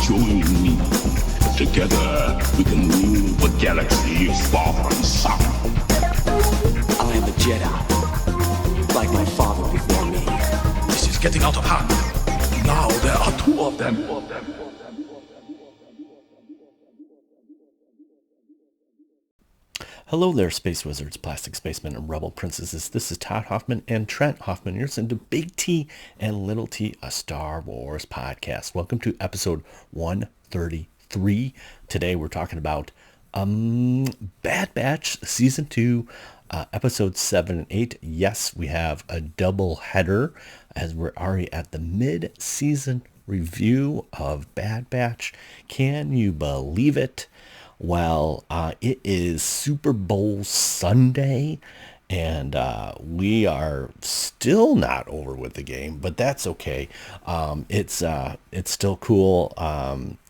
Join me. Together we can rule the galaxy far from sun. I am a Jedi, like my father before me. This is getting out of hand. Now there are two of them. Hello there, Space Wizards, Plastic Spacemen, and Rebel Princesses. This is Todd Hoffman and Trent Hoffman. You're listening to Big T and Little T, a Star Wars podcast. Welcome to episode 133. Today we're talking about Bad Batch Season 2, Episodes 7 and 8. Yes, we have a double header as we're already at the mid-season review of Bad Batch. Can you believe it? Well, it is Super Bowl Sunday, and we are still not over with the game, but that's okay. It's still cool.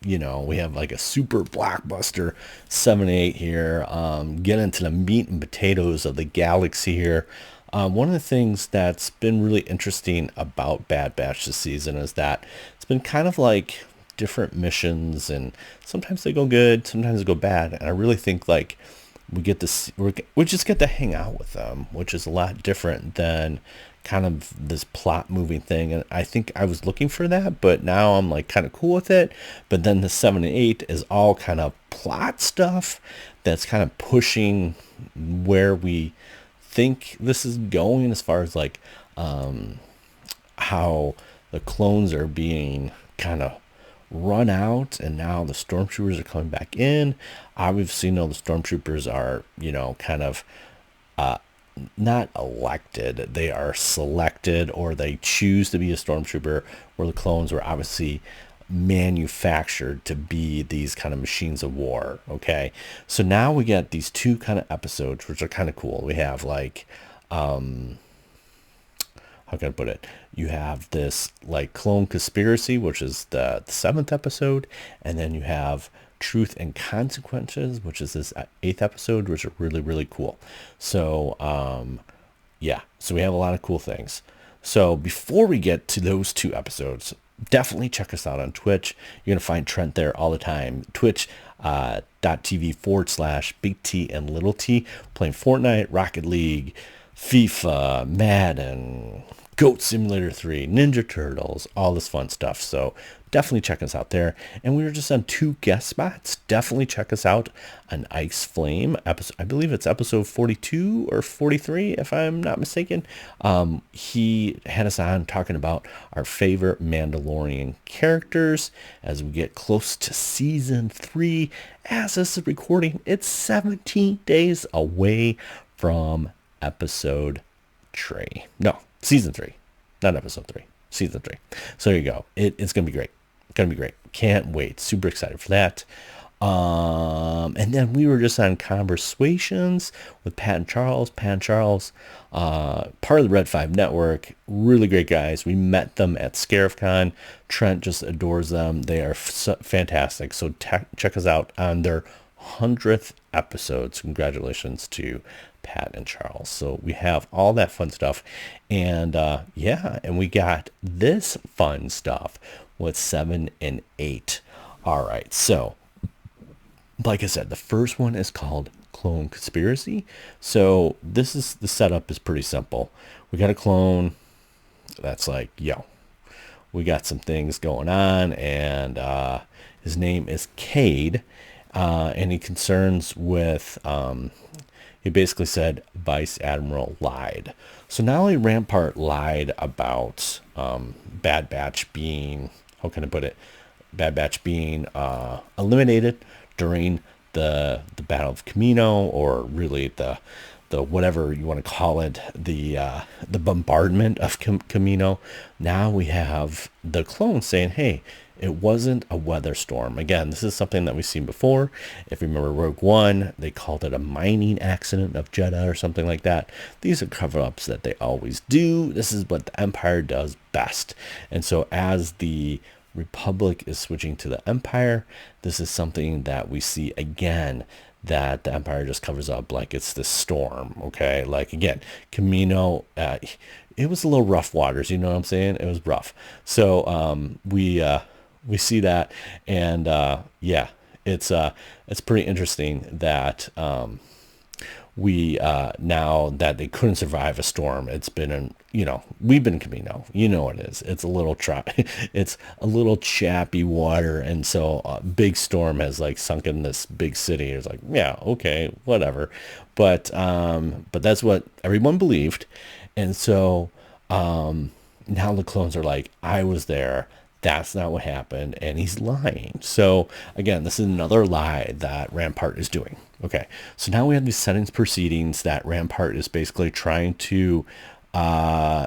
We have like a super blockbuster 7-8 here. Get into the meat and potatoes of the galaxy here. One of the things that's been really interesting about Bad Batch this season is that it's been kind of like different missions, and sometimes they go good, sometimes they go bad, and I really think like we just get to hang out with them, which is a lot different than kind of this plot moving thing. And I think I was looking for that, but now I'm like kind of cool with it. But then the 7 and 8 is all kind of plot stuff that's kind of pushing where we think this is going, as far as like how the clones are being kind of run out, and now the stormtroopers are coming back in. Obviously, the stormtroopers are, kind of not elected. They are selected, or they choose to be a stormtrooper, where the clones were obviously manufactured to be these kind of machines of war. Okay, so now we get these two kind of episodes, which are kind of cool. We have like how can I put it? You have this like clone conspiracy, which is the 7th episode, and then you have Truth and Consequences, which is this 8th episode, which are really, really cool. So so we have a lot of cool things. So before we get to those two episodes, definitely check us out on Twitch. You're gonna find Trent there all the time. Twitch.tv/Big T and Little T, playing Fortnite, Rocket League, FIFA, Madden, Goat Simulator 3, Ninja Turtles, all this fun stuff. So definitely check us out there. And we were just on 2 guest spots. Definitely check us out on Ice Flame episode. I believe it's episode 42 or 43, if I'm not mistaken. He had us on talking about our favorite Mandalorian characters as we get close to season 3. As this is recording, it's 17 days away from episode 3. No, season 3, not episode 3, season 3. So there you go. It's gonna be great. Can't wait. Super excited for that. And then we were just on conversations with Pat and Charles. Part of the Red 5 network. Really great guys. We met them at ScarifCon. Trent just adores them. They are fantastic. So check us out on their 100th episodes. Congratulations to Pat and Charles. So we have all that fun stuff, and and we got this fun stuff with 7 and 8. All right, so like I said, the first one is called Clone Conspiracy. So the setup is pretty simple. We got a clone that's like, we got some things going on, and his name is Cade, and he concerns with he basically said Vice Admiral lied. So not only Rampart lied about Bad Batch being, eliminated during the Battle of Camino, or really the whatever you want to call it, the bombardment of Camino. Now we have the clone saying, hey, it wasn't a weather storm. Again, this is something that we've seen before. If you remember Rogue One, they called it a mining accident of Jeddah or something like that. These are cover-ups that they always do. This is what the Empire does best. And so as the Republic is switching to the Empire, this is something that we see again, that the Empire just covers up like it's the storm. Okay, like again, Camino, it was a little rough waters, you know what I'm saying? It was rough. So we we see that, and yeah, it's pretty interesting that we now that they couldn't survive a storm, it's been an, we've been in Camino, what it is, it's a little it's a little chappy water, and so a big storm has like sunk in this big city. It's like, yeah, okay, whatever, but that's what everyone believed. And so now the clones are like, I was there, that's not what happened, and he's lying. So again, this is another lie that Rampart is doing. Okay, so now we have these settings proceedings that Rampart is basically trying to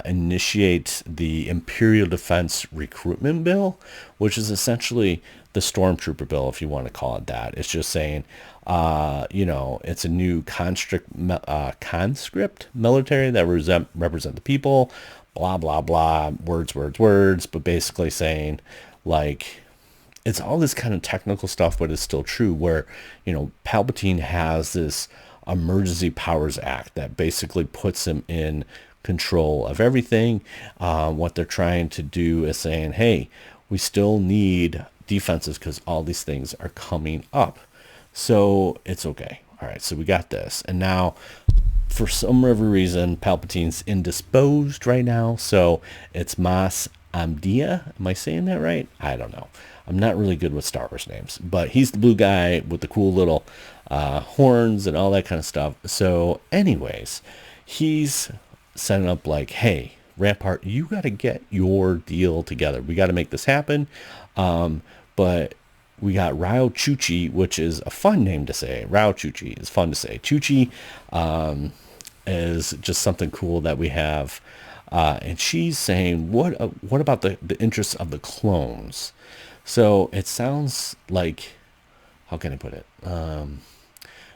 initiate the Imperial Defense Recruitment Bill, which is essentially the Stormtrooper Bill, if you want to call it that. It's just saying, it's a new conscript military that represent the people, blah, blah, blah, words, but basically saying, like, it's all this kind of technical stuff, but it's still true, where, Palpatine has this Emergency Powers Act that basically puts him in control of everything. What they're trying to do is saying, hey, we still need defenses because all these things are coming up. So it's okay. All right, so we got this. And now, for some reason, Palpatine's indisposed right now. So it's Mas Amedea. Am I saying that right? I don't know. I'm not really good with Star Wars names, but he's the blue guy with the cool little horns and all that kind of stuff. So anyways, he's setting up like, hey, Rampart, you got to get your deal together. We got to make this happen. But we got Rao Chuchi, which is a fun name to say. Rao Chuchi is fun to say. Chuchi is just something cool that we have. And she's saying, what about the interests of the clones? So it sounds like, how can I put it?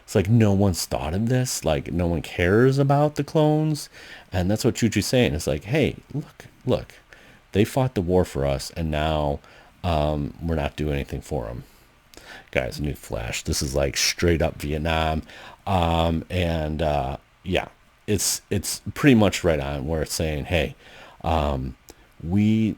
It's like no one's thought of this. Like no one cares about the clones. And that's what Chuchi's saying. It's like, hey, look, they fought the war for us, and now we're not doing anything for them. Guys, new flash. This is like straight up Vietnam. Yeah, it's pretty much right on where it's saying, hey, we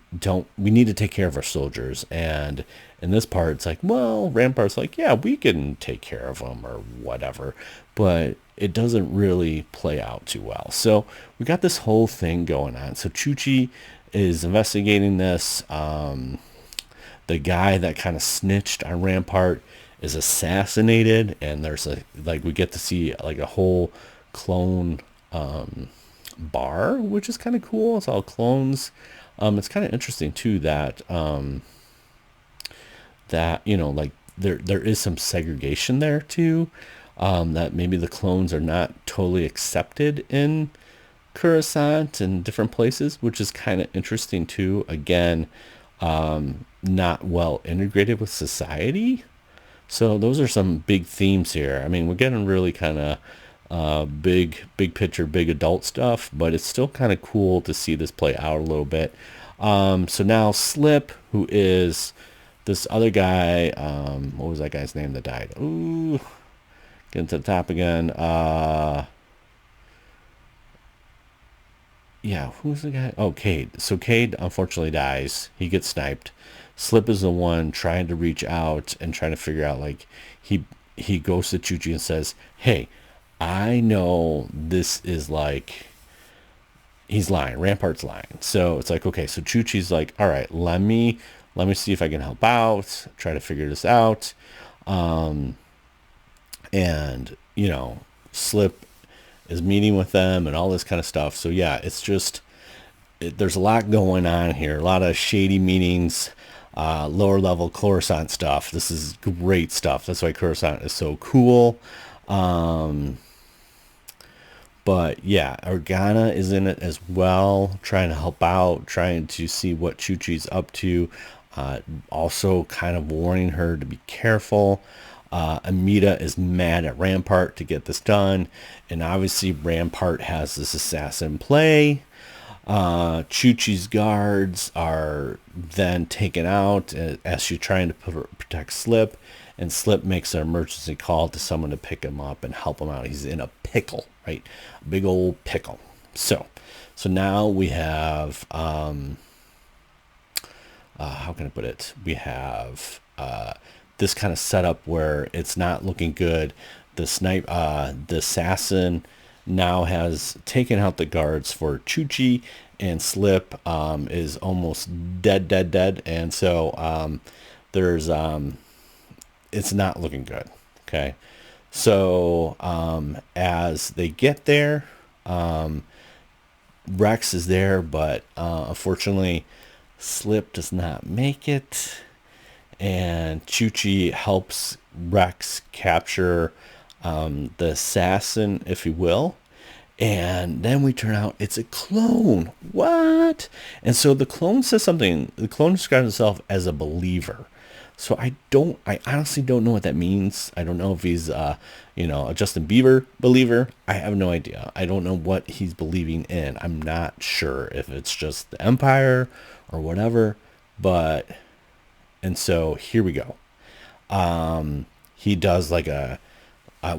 need to take care of our soldiers. And in this part, it's like, well, Rampart's like, yeah, we can take care of them or whatever, but it doesn't really play out too well. So we got this whole thing going on. So Chuchi is investigating this. The guy that kind of snitched on Rampart is assassinated, and there's we get to see like a whole clone bar, which is kind of cool. It's all clones. It's kind of interesting too that like there is some segregation there too, that maybe the clones are not totally accepted in Coruscant and different places, which is kind of interesting too. Again, not well integrated with society. So those are some big themes here. I mean, we're getting really kind of big picture, big adult stuff, but it's still kind of cool to see this play out a little bit. So now Slip, who is this other guy, what was that guy's name that died? Ooh, getting to the top again. Yeah, who's the guy? Oh, Cade. So Cade unfortunately dies. He gets sniped. Slip is the one trying to reach out and trying to figure out, like, he goes to Chuchi and says, hey, I know this is like, he's lying. Rampart's lying. So it's like, okay, so Chuchi's like, all right, let me see if I can help out, try to figure this out. And, Slip is meeting with them and all this kind of stuff. So yeah, it's just, there's a lot going on here. A lot of shady meetings, lower level Coruscant stuff. This is great stuff. That's why Coruscant is so cool. But yeah, Organa is in it as well, trying to help out, trying to see what Chuchi's up to. Also kind of warning her to be careful. Amita is mad at Rampart to get this done. And obviously Rampart has this assassin play. Chuchi's guards are then taken out as she's trying to protect Slip. And Slip makes an emergency call to someone to pick him up and help him out. He's in a pickle, right? A big old pickle. So now we have how can I put it? We have this kind of setup where it's not looking good. The assassin now has taken out the guards for Chuchi, and Slip is almost dead. And so there's it's not looking good. Okay. So as they get there, Rex is there, but unfortunately Slip does not make it, and Chuchi helps Rex capture the assassin, if you will. And then we turn out it's a clone. What? And so the clone says something. The clone describes himself as a believer. So I honestly don't know what that means. I don't know if he's, a Justin Bieber believer. I have no idea. I don't know what he's believing in. I'm not sure if it's just the Empire or whatever. And so here we go. He does like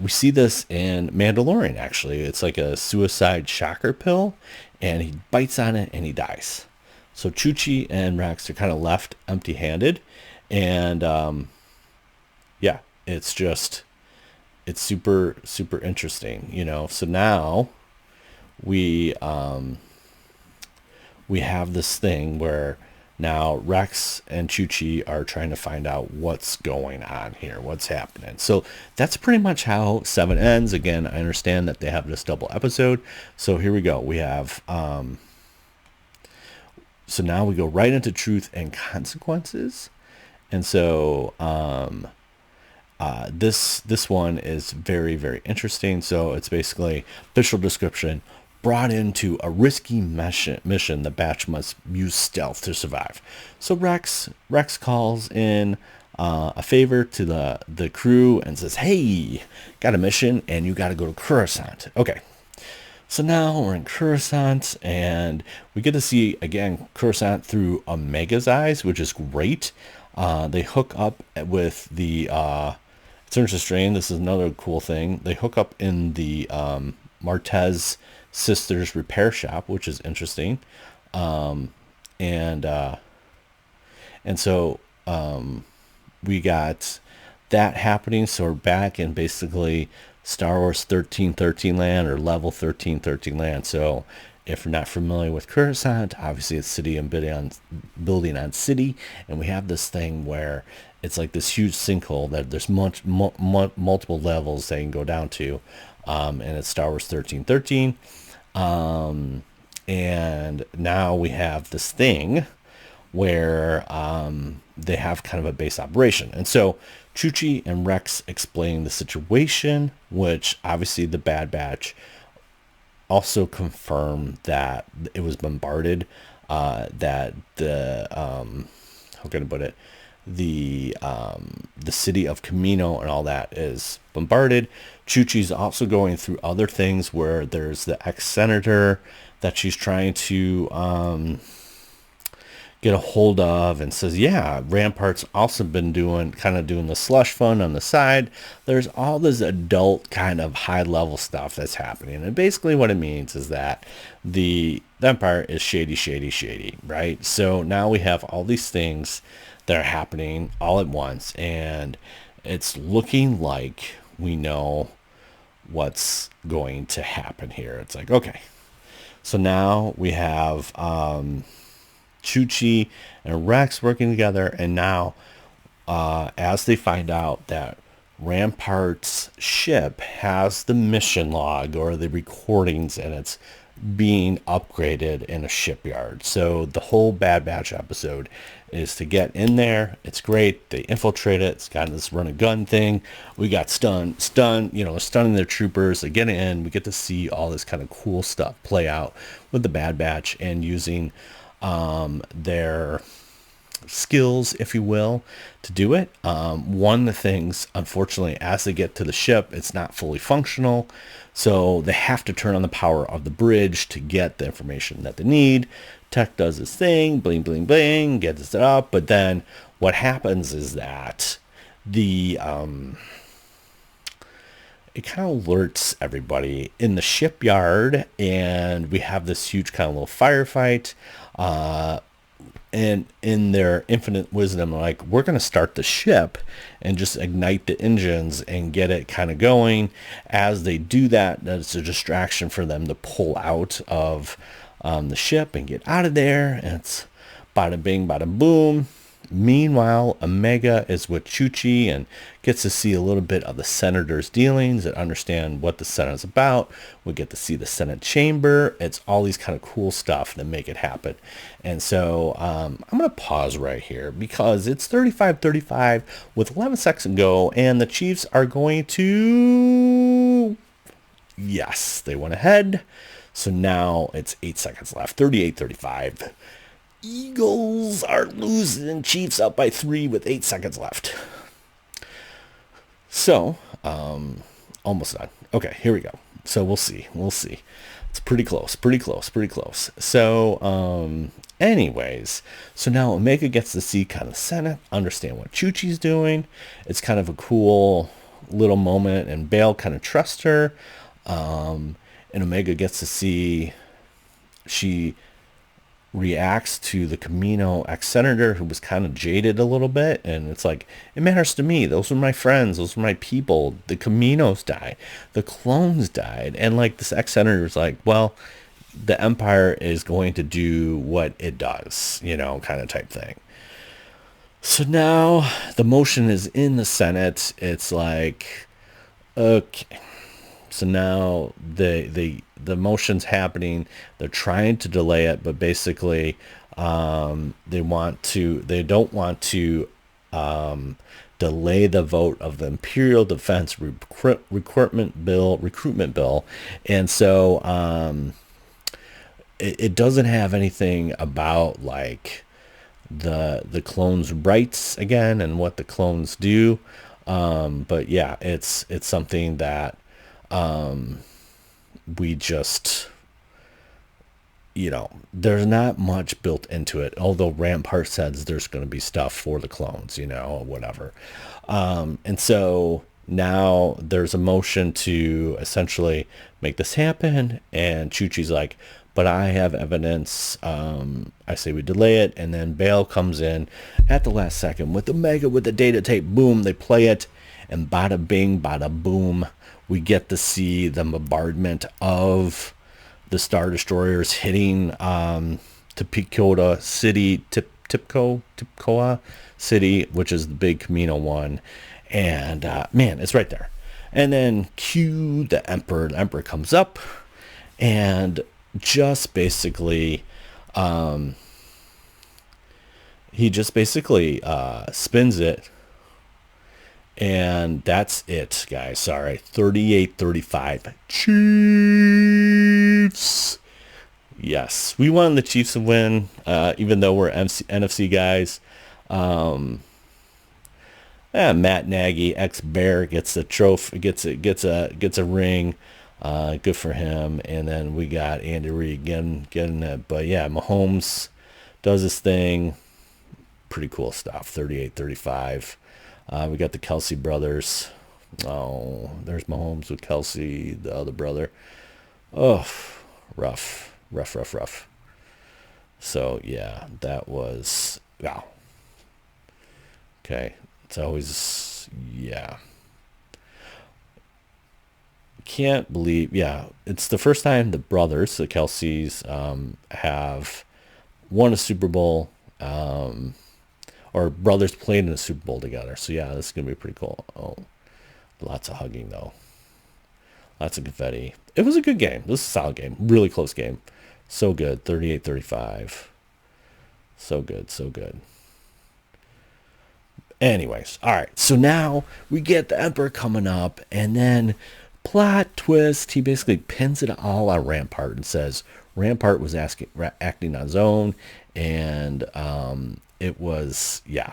we see this in Mandalorian, actually. It's like a suicide shocker pill, and he bites on it and he dies. So Chuchi and Rex are kind of left empty-handed. And it's super, super interesting, So now we have this thing where now Rex and Chuchi are trying to find out what's going on here, what's happening. So that's pretty much how 7 ends. Again, I understand that they have this double episode. So here we go. We have so now we go right into Truth and Consequences. And so this one is very, very interesting. So it's basically official description: brought into a risky mission, the batch must use stealth to survive. So Rex calls in a favor to the crew and says, "Hey, got a mission, and you got to go to Coruscant." Okay. So now we're in Coruscant, and we get to see, again, Coruscant through Omega's eyes, which is great. They hook up with the it's interesting. This is another cool thing. They hook up in the Martez sisters repair shop, which is interesting. And so we got that happening. So we're back in basically Star Wars 1313 land, or level 1313 land. So if you're not familiar with Coruscant, obviously it's city and building on city, and we have this thing where it's like this huge sinkhole that there's multiple levels they can go down to, and it's Star Wars 1313. And now we have this thing where they have kind of a base operation. And so Chuchi and Rex explain the situation, which obviously the Bad Batch also confirm that it was bombarded, that the how can I put it, the city of Camino and all that is bombarded. Chuchi's also going through other things where there's the ex-senator that she's trying to get a hold of, and says, yeah, Rampart's also been doing the slush fund on the side. There's all this adult kind of high level stuff that's happening. And basically what it means is that the Empire is shady, right? So now we have all these things that are happening all at once, and it's looking like we know what's going to happen here. It's like, okay, so now we have Chuchi and Rex working together, and now as they find out that Rampart's ship has the mission log or the recordings, and it's being upgraded in a shipyard. So the whole Bad Batch episode is to get in there. It's great. They infiltrate it. It's got this run and gun thing. We got stunning their troopers. They get in. We get to see all this kind of cool stuff play out with the Bad Batch, and using their skills, if you will, to do it. One of the things, unfortunately, as they get to the ship, it's not fully functional, so they have to turn on the power of the bridge to get the information that they need. Tech does this thing, bling bling bling, gets it up, but then what happens is that the it kind of alerts everybody in the shipyard, and we have this huge kind of little firefight. and in their infinite wisdom, like, we're going to start the ship and just ignite the engines and get it kind of going. As they do that, that's a distraction for them to pull out of the ship and get out of there. And it's bada bing, bada boom. Meanwhile, Omega is with Chuchi and gets to see a little bit of the Senator's dealings and understand what the Senate is about. We get to see the Senate chamber. It's all these kind of cool stuff that make it happen. And so I'm going to pause right here because it's 35-35 with 11 seconds to go, and the Chiefs are going to... Yes, they went ahead. So now it's 8 seconds left, 38-35. Eagles are losing, Chiefs up by 3 with 8 seconds left. So, almost done. Okay, here we go. So we'll see. It's pretty close. So, anyways, so now Omega gets to see kind of Senate, understand what Chuchi's doing. It's kind of a cool little moment, and Bale kind of trusts her. And Omega gets to see she reacts to the Camino ex-senator who was kind of jaded a little bit, and it's like, it matters to me. Those were my friends. Those were my people. The Caminos died. The clones died. And like this ex-senator is like, well, the Empire is going to do what it does, kind of type thing. So now the motion is in the Senate. It's like, okay. So now the motion's happening. They're trying to delay it, but basically they don't want to delay the vote of the Imperial Defense recruitment bill. And so it doesn't have anything about like the clones' rights again and what the clones do. But yeah, it's something that we just, there's not much built into it, although Rampart says there's going to be stuff for the clones, or whatever. And so now there's a motion to essentially make this happen, and Chuchi's like, but I have evidence. I say we delay it, and then Bale comes in at the last second with Omega with the data tape. Boom, they play it, and bada bing, bada boom. We get to see the bombardment of the Star Destroyers hitting Tipcoa City, Tipcoa City, which is the big Camino one. And man, it's right there. And then cue the Emperor. The Emperor comes up and just basically, he just basically spins it. And that's it, guys. Sorry. 38-35. Chiefs. Yes. We wanted the Chiefs to win, even though we're NFC guys. Matt Nagy, ex-Bear, gets the trophy, gets a ring. Good for him. And then we got Andy Reid getting it. But yeah, Mahomes does his thing. Pretty cool stuff. 38-35. We got the Kelsey brothers. Oh, there's Mahomes with Kelsey, the other brother. Oh, rough. So, yeah, that was, wow. Okay, it's always, yeah. Can't believe, yeah, it's the first time the brothers, the Kelseys, have won a Super Bowl, or brothers played in a Super Bowl together. So yeah, this is going to be pretty cool. Oh, lots of hugging though. Lots of confetti. It was a good game. This is a solid game. Really close game. So good. 38-35. So good. Anyways, all right. So now we get the Emperor coming up, and then plot twist. He basically pins it all on Rampart and says Rampart was acting on his own, and it was, yeah,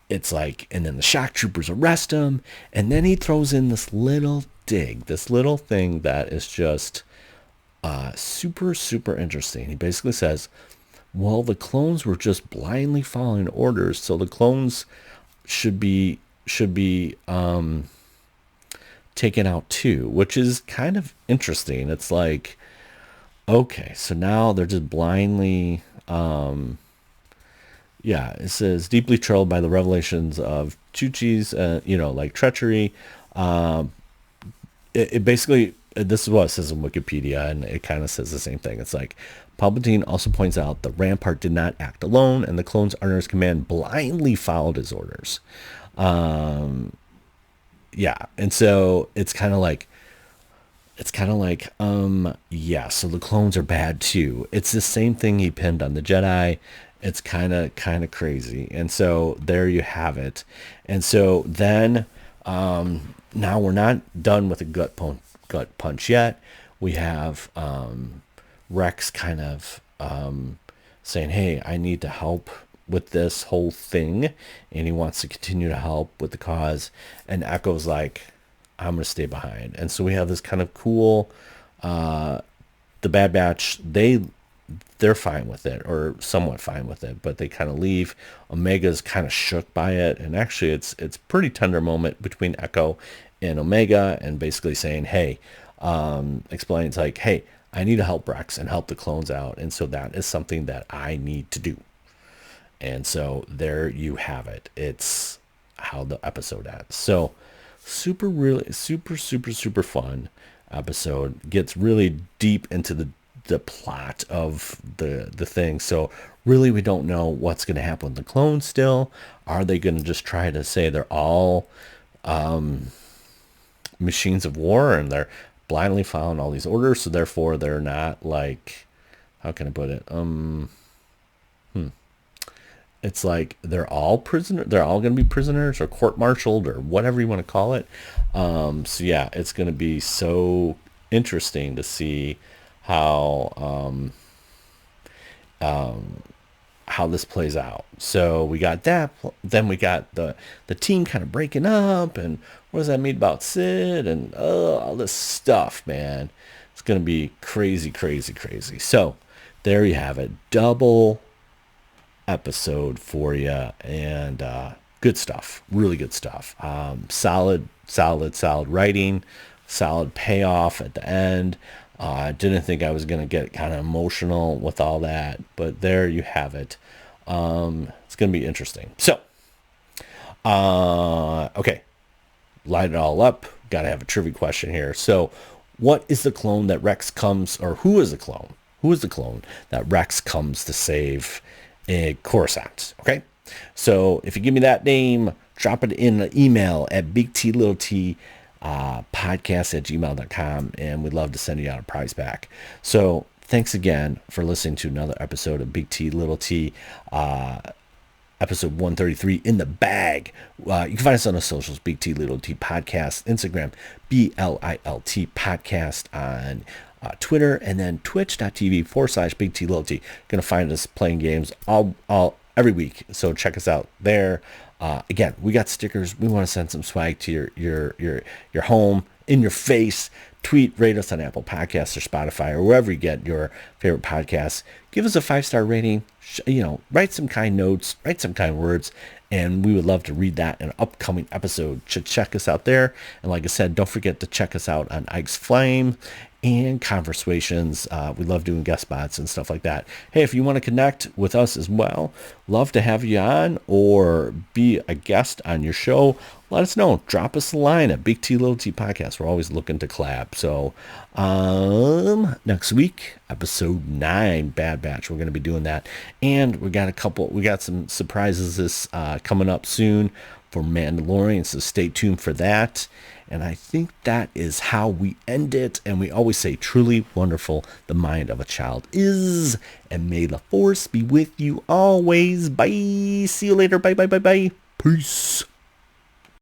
it's like, and then the shock troopers arrest him, and then he throws in this little dig, this little thing that is just super interesting. He basically says, well, the clones were just blindly following orders, so the clones should be taken out too, which is kind of interesting. It's like, okay, so now they're just blindly yeah, it says deeply troubled by the revelations of Chuchi's, like treachery. It basically, this is what it says in Wikipedia, and it kind of says the same thing. It's like, Palpatine also points out the Rampart did not act alone, and the clones under his command blindly followed his orders. Yeah, and so it's kind of like, yeah, so the clones are bad too. It's the same thing he pinned on the Jedi. It's kind of crazy. And so there you have it. And so then, now we're not done with the gut punch yet. We have Rex kind of saying, hey, I need to help with this whole thing, and he wants to continue to help with the cause. And Echo's like, I'm gonna stay behind. And so we have this kind of cool, the Bad Batch, they're fine with it, or somewhat fine with it, but they kind of leave. Omega's kind of shook by it, and actually it's pretty tender moment between Echo and Omega, and basically saying, hey, explains like, hey, I need to help Rex and help the clones out, and so that is something that I need to do. And so there you have it. It's how the episode ends. So super fun episode. Gets really deep into the plot of the thing. So really we don't know what's going to happen with the clones still. Are they going to just try to say they're all machines of war and they're blindly following all these orders, so therefore they're not, like, how can I put it? It's like they're all going to be prisoners or court-martialed or whatever you want to call it. So yeah, it's going to be so interesting to see how this plays out. So we got that. Then we got the team kind of breaking up, and what does that mean about Sid and all this stuff, man? It's going to be crazy. So there you have it. Double episode for you, and good stuff, really good stuff. Solid writing, solid payoff at the end. I didn't think I was going to get kind of emotional with all that, but there you have it. It's going to be interesting. So, okay, light it all up. Got to have a trivia question here. So, what is the clone that Rex comes, or who is the clone? Who is the clone that Rex comes to save in Coruscant? Okay, so if you give me that name, drop it in an email at bigtlittlet podcast@gmail.com, and we'd love to send you out a prize pack. So thanks again for listening to another episode of Big T Little T, episode 133 in the bag. You can find us on the socials, Big T Little T Podcast, Instagram, BLILT Podcast on Twitter, and then twitch.tv/Big T Little T. Gonna find us playing games all every week, so check us out there. Again, we got stickers. We want to send some swag to your home, in your face. Tweet, rate us on Apple Podcasts or Spotify or wherever you get your favorite podcasts. Give us a 5-star rating. Write some kind notes, write some kind words, and we would love to read that in an upcoming episode. Check us out there. And like I said, don't forget to check us out on Ike's Flame and Conversations. We love doing guest spots and stuff like that. Hey, if you want to connect with us as well, love to have you on or be a guest on your show. Let us know. Drop us a line at Big T Little T Podcast. We're always looking to collab. So next week, episode 9, Bad Batch. We're going to be doing that. And we got some surprises coming up soon for Mandalorian. So stay tuned for that. And I think that is how we end it. And we always say, truly wonderful the mind of a child is. And may the force be with you always. Bye. See you later. Bye. Peace.